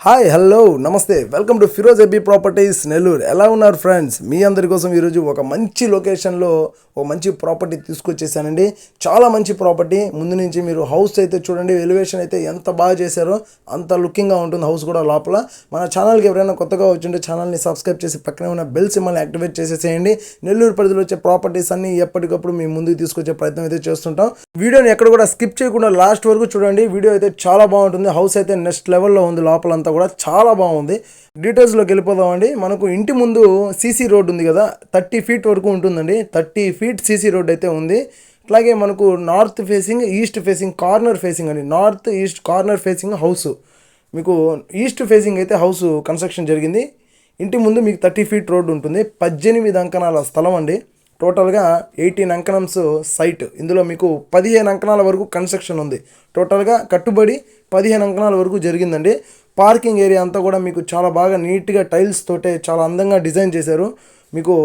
Hi hello namaste welcome to Firoz AB properties Nellore. ఎలా ఉన్నారు friends? మీ అందరి కోసం ఈరోజు ఒక మంచి లొకేషన్లో ఒక మంచి ప్రాపర్టీ తీసుకొచ్చేసానండి. చాలా మంచి ప్రాపర్టీ. ముందు నుంచి మీరు హౌస్ అయితే చూడండి, ఎలివేషన్ అయితే ఎంత బాగా చేశారో అంత లుకింగ్గా ఉంటుంది హౌస్ కూడా. లోపల మన ఛానల్కి ఎవరైనా కొత్తగా వచ్చింటే ఛానల్ని సబ్స్క్రైబ్ చేసి పక్కనే ఉన్న బెల్ సింబల్ని యాక్టివేట్ చేసేసేయండి. నెల్లూరు పరిధిలో వచ్చే ప్రాపర్టీస్ అన్ని ఎప్పటికప్పుడు మీ ముందుకు తీసుకొచ్చే ప్రయత్నం అయితే చేస్తుంటాం. వీడియోని ఎక్కడ కూడా స్కిప్ చేయకుండా లాస్ట్ వరకు చూడండి. వీడియో అయితే చాలా బాగుంటుంది. హౌస్ అయితే నెక్స్ట్ లెవెల్లో ఉంది. లోపలంతా కూడా చాలా బాగుంది. డీటెయిల్స్లోకి వెళ్ళిపోదామండి. మనకు ఇంటి ముందు సీసీ రోడ్ ఉంది కదా, 30 feet వరకు ఉంటుందండి. 30 feet సీసీ రోడ్ అయితే ఉంది. అట్లాగే మనకు north facing, east facing, corner facing అండి. North east corner facing house. మీకు ఈస్ట్ ఫేసింగ్ అయితే హౌస్ కన్స్ట్రక్షన్ జరిగింది. ఇంటి ముందు మీకు 30 feet రోడ్ ఉంటుంది. 18 అంకణాల స్థలం అండి. టోటల్గా 18 అంకణమ్స్ సైట్. ఇందులో మీకు 15 అంకణాల వరకు కన్స్ట్రక్షన్ ఉంది. టోటల్గా కట్టుబడి 15 అంకణాల వరకు జరిగిందండి. పార్కింగ్ ఏరియా అంతా కూడా మీకు చాలా బాగా నీట్గా టైల్స్ తోటే చాలా అందంగా డిజైన్ చేశారు. మీకు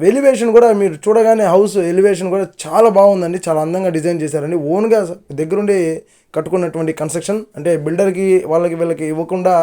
ఎలివేషన్ కూడా మీరు చూడగానే హౌస్ ఎలివేషన్ కూడా చాలా బాగుందండి. చాలా అందంగా డిజైన్ చేశారండి. ఓన్గా దగ్గరుండి కట్టుకున్నటువంటి కన్స్ట్రక్షన్, అంటే బిల్డర్కి వీళ్ళకి ఇవ్వకుండా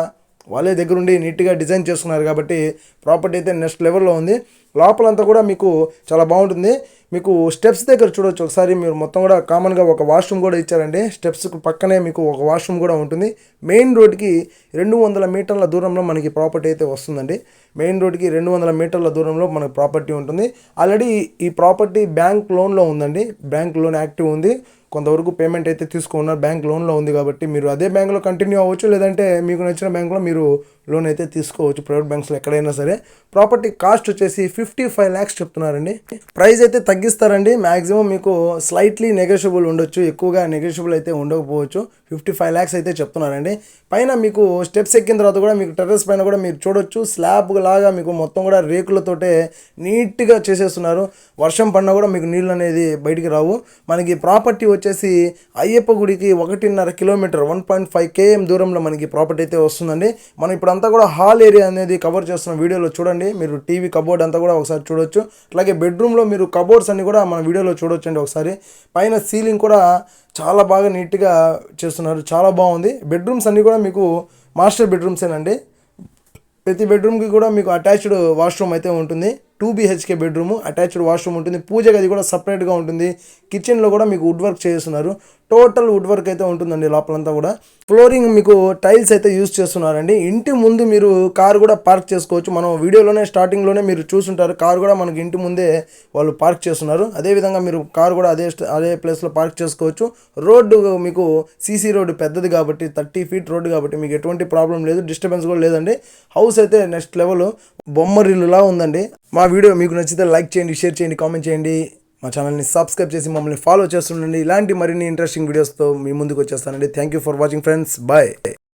వాళ్ళే దగ్గరుండి నీట్గా డిజైన్ చేసుకున్నారు కాబట్టి ప్రాపర్టీ అయితే నెక్స్ట్ లెవెల్లో ఉంది. లోపలంతా కూడా మీకు చాలా బాగుంటుంది. మీకు స్టెప్స్ దగ్గర చూడొచ్చు ఒకసారి. మీరు మొత్తం కూడా కామన్గా ఒక వాష్రూమ్ కూడా ఇచ్చారండి. స్టెప్స్కి పక్కనే మీకు ఒక వాష్రూమ్ కూడా ఉంటుంది. మెయిన్ రోడ్కి 200 మీటర్ల దూరంలో మనకి ప్రాపర్టీ అయితే వస్తుందండి. మెయిన్ రోడ్కి 200 మీటర్ల దూరంలో మనకి ప్రాపర్టీ ఉంటుంది. ఆల్రెడీ ఈ ప్రాపర్టీ బ్యాంక్ లోన్లో ఉందండి. బ్యాంక్ లోన్ యాక్టివ్ ఉంది. కొంతవరకు పేమెంట్ అయితే తీసుకున్నారు. బ్యాంక్ లోన్లో ఉంది కాబట్టి మీరు అదే బ్యాంక్లో కంటిన్యూ అవ్వచ్చు, లేదంటే మీకు నచ్చిన బ్యాంక్లో మీరు లోన్ అయితే తీసుకోవచ్చు. ప్రైవేట్ బ్యాంక్స్లో ఎక్కడైనా సరే. ప్రాపర్టీ కాస్ట్ వచ్చేసి 55 lakhs చెప్తున్నారండి. ప్రైస్ అయితే తగ్గిస్తారండి. మ్యాక్సిమం మీకు స్లైట్లీ నెగోషియబుల్ ఉండొచ్చు, ఎక్కువగా నెగోషియబుల్ అయితే ఉండకపోవచ్చు. 55 lakhs అయితే చెప్తున్నారండి. పైన మీకు స్టెప్స్ ఎక్కిన తర్వాత కూడా మీకు టెర్రస్ పైన కూడా మీరు చూడొచ్చు, స్లాబ్ లాగా మీకు మొత్తం కూడా రేకులతోటే నీట్గా చేసేస్తున్నారు. వర్షం పడినా కూడా మీకు నీళ్ళు అనేది బయటికి రావు. మనకి ప్రాపర్టీ వచ్చేసి అయ్యప్ప గుడికి 1.5 kilometer 1.5 km దూరంలో మనకి ప్రాపర్టీ అయితే వస్తుందండి. మనం ఇప్పుడంతా కూడా హాల్ ఏరియా అనేది కవర్ చేస్తున్న వీడియోలో చూడండి. మీరు టీవీ కబోర్డ్ అంతా కూడా ఒకసారి చూడొచ్చు. అలాగే బెడ్రూమ్లో మీరు కబోర్డ్స్ అన్ని కూడా మన వీడియోలో చూడొచ్చు అండి ఒకసారి. పైన సీలింగ్ కూడా చాలా బాగా నీట్గా చేస్తున్నారు. చాలా బాగుంది. బెడ్రూమ్స్ అన్నీ కూడా మీకు మాస్టర్ బెడ్రూమ్సేనండి. ప్రతి బెడ్రూమ్కి కూడా మీకు అటాచ్డ్ వాష్రూమ్ అయితే ఉంటుంది. 2 BHK బెడ్రూమ్, అటాచ్డ్ వాష్రూమ్ ఉంటుంది. పూజ గది కూడా సపరేట్గా ఉంటుంది. కిచెన్లో కూడా మీకు వుడ్ వర్క్ చేస్తున్నారు. టోటల్ వుడ్ వర్క్ అయితే ఉంటుందండి లోపలంతా కూడా. ఫ్లోరింగ్ మీకు టైల్స్ అయితే యూజ్ చేస్తున్నారండి. ఇంటి ముందు మీరు కారు కూడా పార్క్ చేసుకోవచ్చు. మనం వీడియోలోనే స్టార్టింగ్లోనే మీరు చూసుంటారు, కారు కూడా మనకి ఇంటి ముందే వాళ్ళు పార్క్ చేస్తున్నారు. అదేవిధంగా మీరు కారు కూడా అదే ప్లేస్లో పార్క్ చేసుకోవచ్చు. రోడ్డు మీకు సీసీ రోడ్డు పెద్దది కాబట్టి, 30 feet రోడ్డు కాబట్టి మీకు ఎటువంటి ప్రాబ్లం లేదు, డిస్టర్బెన్స్ కూడా లేదండి. హౌస్ అయితే నెక్స్ట్ లెవెల్ బొమ్మరిల్లులా ఉందండి. మా వీడియో మీకు నచ్చితే లైక్ చేయండి, షేర్ చేయండి, కామెంట్ చేయండి. మా ఛానల్ని సబ్స్క్రైబ్ చేసి మమ్మల్ని ఫాలో చేస్తుండండి. ఇలాంటి మరిన్ని ఇంట్రెస్టింగ్ వీడియోస్తో మీ ముందుకు వచ్చేస్తానండి. Thank you for watching friends. Bye.